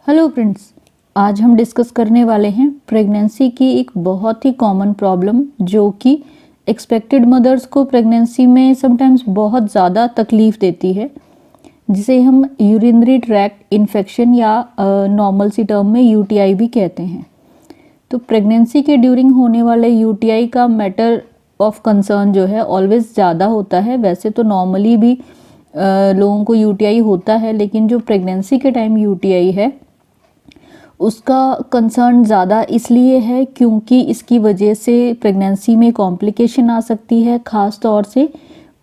Hello friends, आज हम discuss करने वाले हैं प्रेगनेंसी की एक बहुत ही कॉमन प्रॉब्लम जो कि एक्सपेक्टेड मदर्स को प्रेगनेंसी में समटाइम्स बहुत ज़्यादा तकलीफ़ देती है, जिसे हम यूरिनरी ट्रैक्ट इन्फेक्शन या नॉर्मल सी टर्म में यूटीआई भी कहते हैं। तो प्रेगनेंसी के ड्यूरिंग होने वाले यूटीआई का मैटर ऑफ कंसर्न जो है ऑलवेज़ ज़्यादा होता है। वैसे तो नॉर्मली भी लोगों को यूटीआई होता है, लेकिन जो प्रेगनेंसी के टाइम यूटीआई है उसका कंसर्न ज़्यादा इसलिए है क्योंकि इसकी वजह से प्रेगनेंसी में कॉम्प्लिकेशन आ सकती है, ख़ास तौर से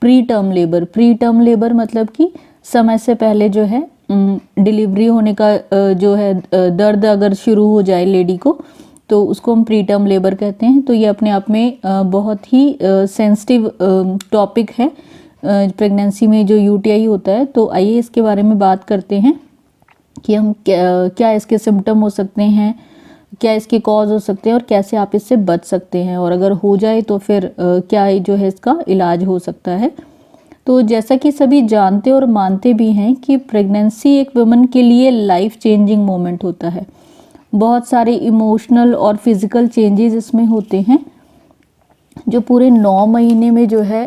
pre term labour. Pre term labour मतलब कि समय से पहले जो है डिलीवरी होने का जो है दर्द अगर शुरू हो जाए लेडी को, तो उसको हम प्री टर्म लेबर कहते हैं। तो ये अपने आप में बहुत ही सेंसिटिव टॉपिक है प्रेगनेंसी में जो यूटीआई होता है। तो आइए इसके बारे में बात करते हैं कि हम क्या इसके सिम्टम हो सकते हैं, क्या इसके कॉज हो सकते हैं और कैसे आप इससे बच सकते हैं, और अगर हो जाए तो फिर क्या जो है इसका इलाज हो सकता है। तो जैसा कि सभी जानते और मानते भी हैं कि प्रेगनेंसी एक वुमन के लिए लाइफ चेंजिंग मोमेंट होता है। बहुत सारे इमोशनल और फिज़िकल चेंजेस इसमें होते हैं जो पूरे 9 महीने में जो है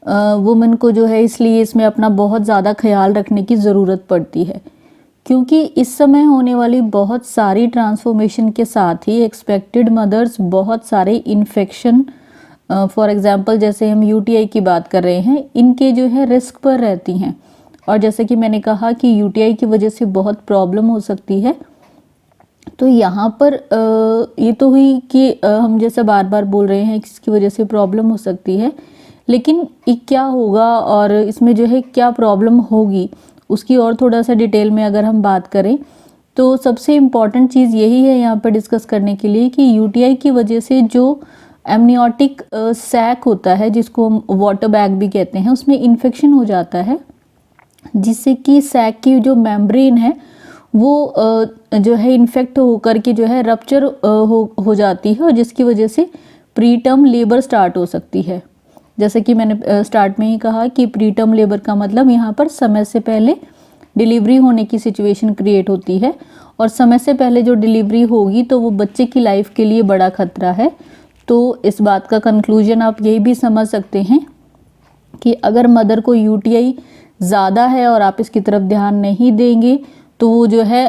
वुमन को जो है, इसलिए इसमें अपना बहुत ज़्यादा ख्याल रखने की ज़रूरत पड़ती है, क्योंकि इस समय होने वाली बहुत सारी ट्रांसफॉर्मेशन के साथ ही एक्सपेक्टेड मदर्स बहुत सारे इन्फेक्शन, फॉर एग्जांपल जैसे हम यूटीआई की बात कर रहे हैं, इनके जो है रिस्क पर रहती हैं। और जैसे कि मैंने कहा कि यूटीआई की वजह से बहुत प्रॉब्लम हो सकती है। तो यहाँ पर ये तो हुई कि हम जैसे बार बार बोल रहे हैं कि इसकी वजह से प्रॉब्लम हो सकती है, लेकिन ये क्या होगा और इसमें जो है क्या प्रॉब्लम होगी उसकी और थोड़ा सा डिटेल में अगर हम बात करें तो सबसे इम्पॉर्टेंट चीज़ यही है यहाँ पर डिस्कस करने के लिए कि यूटीआई की वजह से जो एमनियोटिक सैक होता है, जिसको हम वाटर बैग भी कहते हैं, उसमें इन्फेक्शन हो जाता है, जिससे कि सैक की जो मेम्ब्रेन है वो जो है इन्फेक्ट होकर के जो है रप्चर हो जाती है, और जिसकी वजह से प्री टर्म लेबर स्टार्ट हो सकती है। जैसे कि मैंने स्टार्ट में ही कहा कि प्री टर्म लेबर का मतलब यहाँ पर समय से पहले डिलीवरी होने की सिचुएशन क्रिएट होती है, और समय से पहले जो डिलीवरी होगी तो वो बच्चे की लाइफ के लिए बड़ा खतरा है। तो इस बात का कंक्लूजन आप यही भी समझ सकते हैं कि अगर मदर को यूटीआई ज़्यादा है और आप इसकी तरफ ध्यान नहीं देंगे तो वो जो है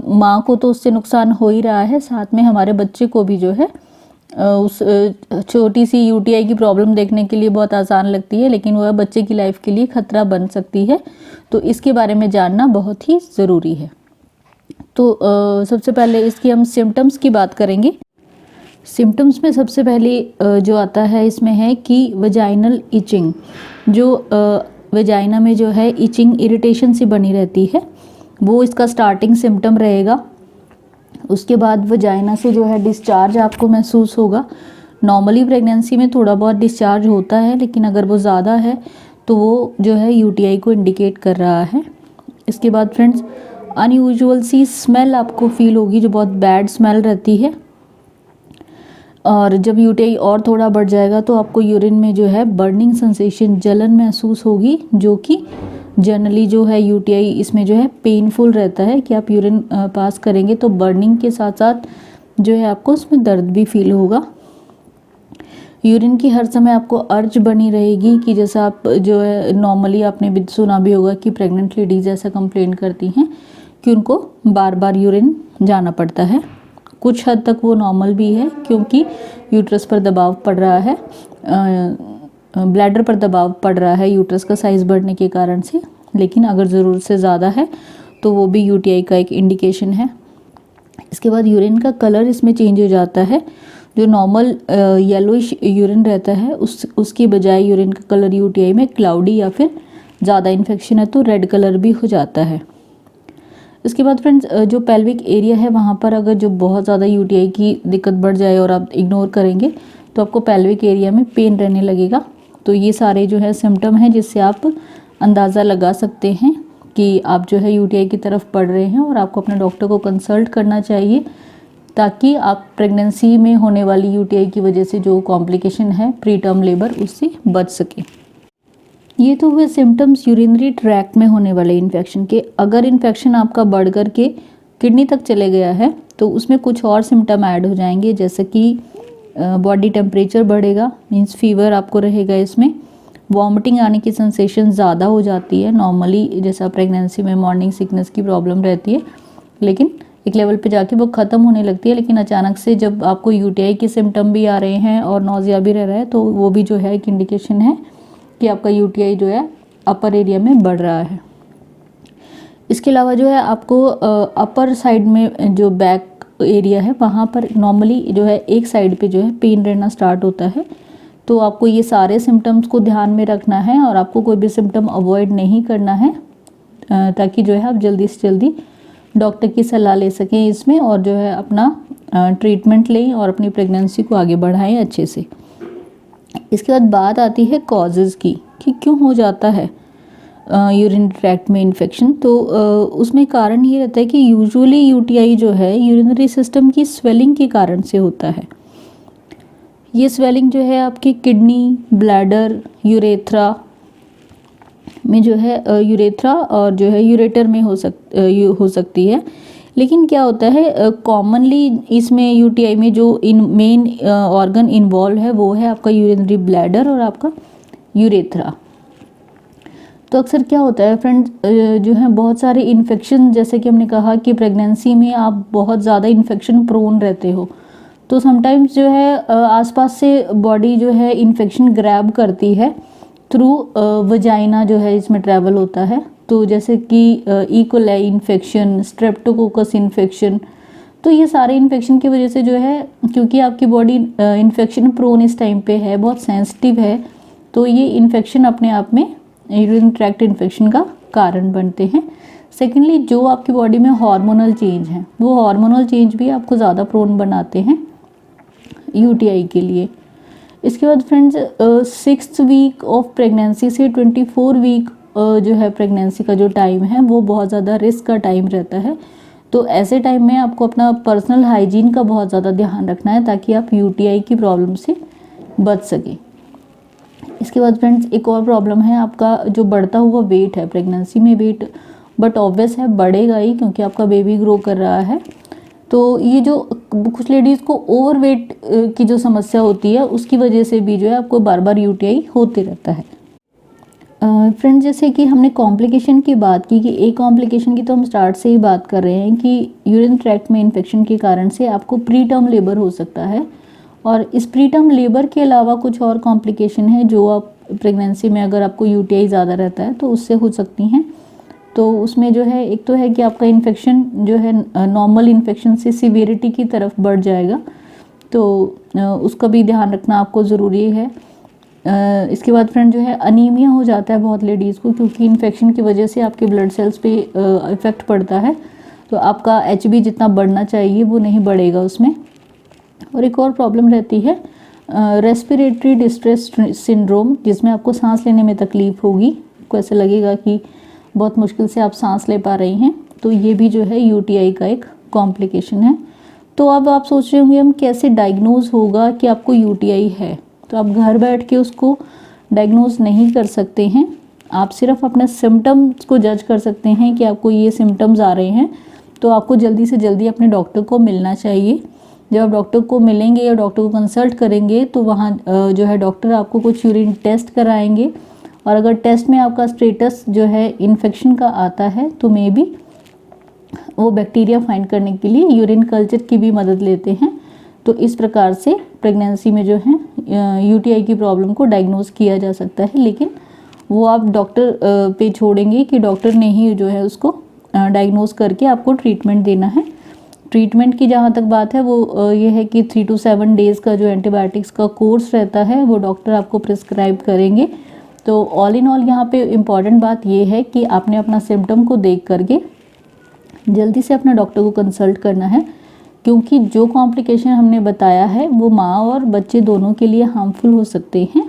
माँ को तो उससे नुकसान हो ही रहा है, साथ में हमारे बच्चे को भी जो है उस छोटी सी यूटीआई की प्रॉब्लम देखने के लिए बहुत आसान लगती है, लेकिन वह बच्चे की लाइफ के लिए खतरा बन सकती है। तो इसके बारे में जानना बहुत ही ज़रूरी है। तो सबसे पहले इसकी हम सिम्टम्स की बात करेंगे। सिम्टम्स में सबसे पहले जो आता है इसमें है कि वजाइनल इचिंग, जो वजाइना में जो है इचिंग इरिटेशन सी बनी रहती है, वो इसका स्टार्टिंग सिम्टम रहेगा। उसके बाद वजाइना से जो है डिस्चार्ज आपको महसूस होगा। नॉर्मली प्रेगनेंसी में थोड़ा बहुत डिस्चार्ज होता है, लेकिन अगर वो ज़्यादा है तो वो जो है यूटीआई को इंडिकेट कर रहा है। इसके बाद फ्रेंड्स अनयूजुअल सी स्मेल आपको फील होगी, जो बहुत बैड स्मेल रहती है। और जब यूटीआई और थोड़ा बढ़ जाएगा तो आपको यूरिन में जो है बर्निंग सेंसेशन, जलन महसूस होगी, जो कि जनरली जो है यूटीआई इसमें जो है पेनफुल रहता है कि आप यूरिन पास करेंगे तो बर्निंग के साथ साथ जो है आपको उसमें दर्द भी फील होगा। यूरिन की हर समय आपको अर्ज बनी रहेगी कि जैसा आप जो है नॉर्मली आपने भी सुना भी होगा कि प्रेग्नेंट लेडीज़ ऐसा कंप्लेन करती हैं कि उनको बार बार यूरिन जाना पड़ता है। कुछ हद तक वो नॉर्मल भी है क्योंकि यूट्रस पर दबाव पड़ रहा है, ब्लैडर पर दबाव पड़ रहा है यूट्रस का साइज़ बढ़ने के कारण से, लेकिन अगर ज़रूरत से ज़्यादा है तो वो भी यूटीआई का एक इंडिकेशन है। इसके बाद यूरिन का कलर इसमें चेंज हो जाता है। जो नॉर्मल येलोइश यूरिन रहता है उसकी बजाय यूरिन का कलर यूटीआई में क्लाउडी या फिर ज़्यादा इन्फेक्शन है तो रेड कलर भी हो जाता है। इसके बाद फ्रेंड्स जो पेल्विक एरिया है वहाँ पर अगर जो बहुत ज़्यादा यूटीआई की दिक्कत बढ़ जाए और आप इग्नोर करेंगे तो आपको पेल्विक एरिया में पेन रहने लगेगा। तो ये सारे जो है सिम्टम हैं जिससे आप अंदाज़ा लगा सकते हैं कि आप जो है यूटीआई की तरफ बढ़ रहे हैं, और आपको अपने डॉक्टर को कंसल्ट करना चाहिए ताकि आप प्रेगनेंसी में होने वाली यूटीआई की वजह से जो कॉम्प्लिकेशन है प्री टर्म लेबर, उससे बच सके। ये तो हुए सिम्टम्स यूरिनरी ट्रैक्ट में होने वाले इन्फेक्शन के। अगर इन्फेक्शन आपका बढ़ कर के किडनी तक चले गया है तो उसमें कुछ और सिम्टम ऐड हो जाएंगे, जैसे कि बॉडी टेम्परेचर बढ़ेगा, मीन्स फीवर आपको रहेगा, इसमें वॉमिटिंग आने की सेंसेशन ज़्यादा हो जाती है। नॉर्मली जैसा प्रेगनेंसी में मॉर्निंग सिकनेस की प्रॉब्लम रहती है, लेकिन एक लेवल पे जाके वो ख़त्म होने लगती है। लेकिन अचानक से जब आपको यूटीआई के सिम्टम भी आ रहे हैं और नौजिया भी रह रहा है, तो वो भी जो है एक इंडिकेशन है कि आपका यूटीआई जो है अपर एरिया में बढ़ रहा है। इसके अलावा जो है आपको अपर साइड में जो बैक एरिया है वहाँ पर नॉर्मली जो है एक साइड पे जो है पेन रहना स्टार्ट होता है। तो आपको ये सारे सिम्टम्स को ध्यान में रखना है और आपको कोई भी सिम्टम अवॉइड नहीं करना है, ताकि जो है आप जल्दी से जल्दी डॉक्टर की सलाह ले सकें इसमें और जो है अपना ट्रीटमेंट लें और अपनी प्रेगनेंसी को आगे बढ़ाएं अच्छे से। इसके बाद बात आती है कॉजेज़ की कि क्यों हो जाता है यूरिन ट्रैक्ट में इन्फेक्शन। तो उसमें कारण ये रहता है कि यूजुअली यूटीआई जो है यूरिनरी सिस्टम की स्वेलिंग के कारण से होता है। ये स्वेलिंग जो है आपकी किडनी, ब्लैडर, यूरेथ्रा में जो है यूरेथ्रा और जो है यूरेटर में हो सकती है। लेकिन क्या होता है कॉमनली इसमें यूटीआई में जो मेन ऑर्गन इन्वॉल्व है वो है आपका यूरिनरी ब्लैडर और आपका यूरेथ्रा। तो अक्सर क्या होता है फ्रेंड्स, जो है बहुत सारे इन्फेक्शन, जैसे कि हमने कहा कि प्रेगनेंसी में आप बहुत ज़्यादा इन्फेक्शन प्रोन रहते हो, तो समटाइम्स जो है आसपास से बॉडी जो है इन्फेक्शन ग्रैब करती है थ्रू वजाइना जो है इसमें ट्रैवल होता है। तो जैसे कि इकोलाई इन्फेक्शन, स्ट्रेप्टोकोकस इन्फेक्शन, तो ये सारे इन्फेक्शन की वजह से जो है, क्योंकि आपकी बॉडी इन्फेक्शन प्रोन इस टाइम पे है, बहुत सेंसिटिव है, तो ये इन्फेक्शन अपने आप में यूरिन ट्रैक्ट इन्फेक्शन का कारण बनते हैं। सेकेंडली जो आपकी बॉडी में हार्मोनल चेंज हैं, वो हार्मोनल चेंज भी आपको ज़्यादा प्रोन बनाते हैं यूटीआई के लिए। इसके बाद friends 6th week of pregnancy से 24 वीक जो है प्रेगनेंसी का जो टाइम है वो बहुत ज़्यादा रिस्क का टाइम रहता है। तो ऐसे टाइम में आपको अपना पर्सनल हाइजीन का बहुत ज़्यादा ध्यान रखना है ताकि आप यूटीआई की प्रॉब्लम से बच सकें। इसके बाद फ्रेंड्स एक और प्रॉब्लम है आपका जो बढ़ता हुआ वेट है प्रेगनेंसी में, वेट बट ऑब्वियस है बढ़ेगा ही क्योंकि आपका बेबी ग्रो कर रहा है। तो ये जो कुछ लेडीज़ को ओवरवेट की जो समस्या होती है उसकी वजह से भी जो है आपको बार बार यूटीआई होते रहता है। फ्रेंड्स जैसे कि हमने कॉम्प्लिकेशन की बात की कि एक कॉम्प्लिकेशन की तो हम स्टार्ट से ही बात कर रहे हैं कि यूरिन ट्रैक्ट में इन्फेक्शन के कारण से आपको प्री टर्म लेबर हो सकता है। और इस प्री टर्म लेबर के अलावा कुछ और कॉम्प्लिकेशन है जो आप प्रेगनेंसी में अगर आपको यूटीआई ज़्यादा रहता है तो उससे हो सकती हैं। तो उसमें जो है एक तो है कि आपका इन्फेक्शन जो है नॉर्मल इन्फेक्शन से सीवियरिटी की तरफ बढ़ जाएगा, तो उसका भी ध्यान रखना आपको ज़रूरी है। इसके बाद फ्रेंड जो है अनीमिया हो जाता है बहुत लेडीज़ को, क्योंकि इन्फेक्शन की वजह से आपके ब्लड सेल्स पे इफ़ेक्ट पड़ता है, तो आपका HB जितना बढ़ना चाहिए वो नहीं बढ़ेगा उसमें। और एक और प्रॉब्लम रहती है रेस्पिरेटरी डिस्ट्रेस सिंड्रोम, जिसमें आपको सांस लेने में तकलीफ़ होगी, आपको ऐसा लगेगा कि बहुत मुश्किल से आप सांस ले पा रही हैं, तो ये भी जो है यूटीआई का एक कॉम्प्लिकेशन है। तो अब आप सोच रहे होंगे हम कैसे डायग्नोज होगा कि आपको यूटीआई है। तो आप घर बैठ के उसको डायग्नोज नहीं कर सकते हैं, आप सिर्फ अपने सिम्टम्स को जज कर सकते हैं कि आपको ये सिम्टम्स आ रहे हैं, तो आपको जल्दी से जल्दी अपने डॉक्टर को मिलना चाहिए। जब आप डॉक्टर को मिलेंगे या डॉक्टर को कंसल्ट करेंगे तो वहाँ जो है डॉक्टर आपको कुछ यूरिन टेस्ट कराएंगे, और अगर टेस्ट में आपका स्टेटस जो है इन्फेक्शन का आता है तो मे बी वो बैक्टीरिया फाइंड करने के लिए यूरिन कल्चर की भी मदद लेते हैं। तो इस प्रकार से प्रेगनेंसी में जो है यूटीआई की प्रॉब्लम को डायग्नोज किया जा सकता है, लेकिन वो आप डॉक्टर पे छोड़ेंगे कि डॉक्टर ने ही जो है उसको डायग्नोज करके आपको ट्रीटमेंट देना है। ट्रीटमेंट की जहाँ तक बात है वो ये है कि 3 to 7 डेज़ का जो एंटीबायोटिक्स का कोर्स रहता है वो डॉक्टर आपको प्रिस्क्राइब करेंगे। तो ऑल इन ऑल यहाँ पे इम्पॉर्टेंट बात ये है कि आपने अपना सिम्टम को देख करके जल्दी से अपना डॉक्टर को कंसल्ट करना है, क्योंकि जो कॉम्प्लिकेशन हमने बताया है वो माँ और बच्चे दोनों के लिए हार्मफुल हो सकते हैं।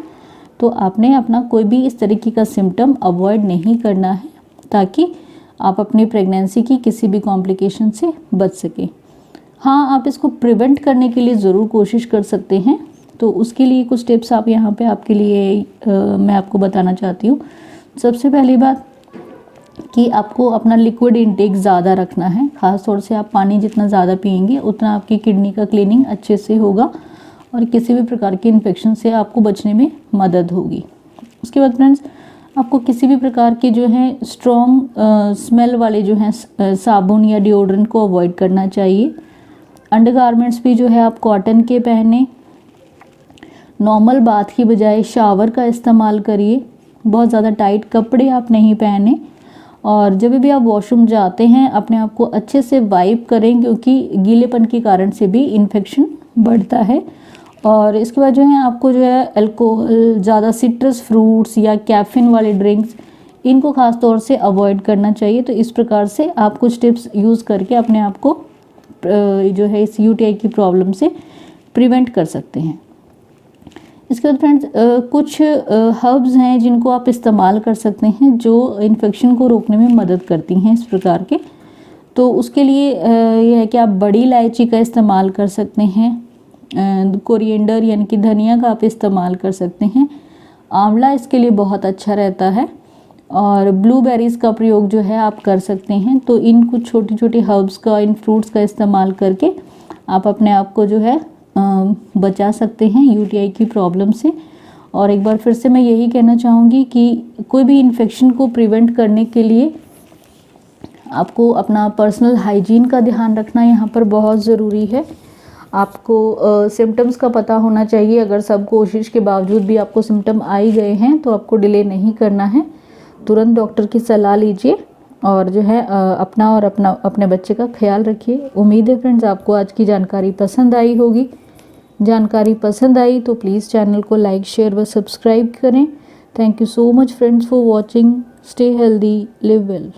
तो आपने अपना कोई भी इस तरीके का सिम्टम अवॉइड नहीं करना है ताकि आप अपनी प्रेगनेंसी की किसी भी कॉम्प्लिकेशन से बच सकें। हाँ, आप इसको प्रिवेंट करने के लिए ज़रूर कोशिश कर सकते हैं। तो उसके लिए कुछ टिप्स आप यहाँ पे आपके लिए मैं आपको बताना चाहती हूँ। सबसे पहली बात, कि आपको अपना लिक्विड इंटेक ज़्यादा रखना है। ख़ास तौर से आप पानी जितना ज़्यादा पिएंगे उतना आपकी किडनी का क्लीनिंग अच्छे से होगा और किसी भी प्रकार के इन्फेक्शन से आपको बचने में मदद होगी। उसके बाद फ्रेंड्स, आपको किसी भी प्रकार के जो है स्ट्रॉन्ग स्मेल वाले जो हैं साबुन या डिओड्रेंट को अवॉइड करना चाहिए। अंडरगारमेंट्स भी जो है आप कॉटन के पहने। नॉर्मल बाथ की बजाय शावर का इस्तेमाल करिए। बहुत ज़्यादा टाइट कपड़े आप नहीं पहने। और जब भी आप वॉशरूम जाते हैं अपने आप को अच्छे से वाइप करें, क्योंकि गीलेपन के कारण से भी इन्फेक्शन बढ़ता है। और इसके बाद जो है आपको जो है अल्कोहल, ज़्यादा सिट्रस फ्रूट्स या कैफीन वाले ड्रिंक्स, इनको ख़ास तौर से अवॉइड करना चाहिए। तो इस प्रकार से आप कुछ टिप्स यूज़ करके अपने आप को जो है इस यूटीआई की प्रॉब्लम से प्रिवेंट कर सकते हैं। इसके बाद फ्रेंड्स, कुछ हर्ब्स हैं जिनको आप इस्तेमाल कर सकते हैं जो इन्फेक्शन को रोकने में मदद करती हैं इस प्रकार के। तो उसके लिए यह है कि आप बड़ी इलायची का इस्तेमाल कर सकते हैं। कोरिएंडर यानी कि धनिया का आप इस्तेमाल कर सकते हैं। आंवला इसके लिए बहुत अच्छा रहता है। और ब्लूबेरीज़ का प्रयोग जो है आप कर सकते हैं। तो इन कुछ छोटी छोटी हर्ब्स का, इन फ्रूट्स का इस्तेमाल करके आप अपने आप को जो है बचा सकते हैं यूटीआई की प्रॉब्लम से। और एक बार फिर से मैं यही कहना चाहूँगी कि कोई भी इन्फेक्शन को प्रिवेंट करने के लिए आपको अपना पर्सनल हाइजीन का ध्यान रखना यहाँ पर बहुत ज़रूरी है। आपको सिम्टम्स का पता होना चाहिए। अगर सब कोशिश के बावजूद भी आपको सिम्टम आ ही गए हैं तो आपको डिले नहीं करना है, तुरंत डॉक्टर की सलाह लीजिए और जो है अपना और अपने बच्चे का ख्याल रखिए। उम्मीद है फ्रेंड्स आपको आज की जानकारी पसंद आई होगी। जानकारी पसंद आई तो प्लीज़ चैनल को लाइक, शेयर व सब्सक्राइब करें। Thank you so much friends for watching. Stay healthy, live well.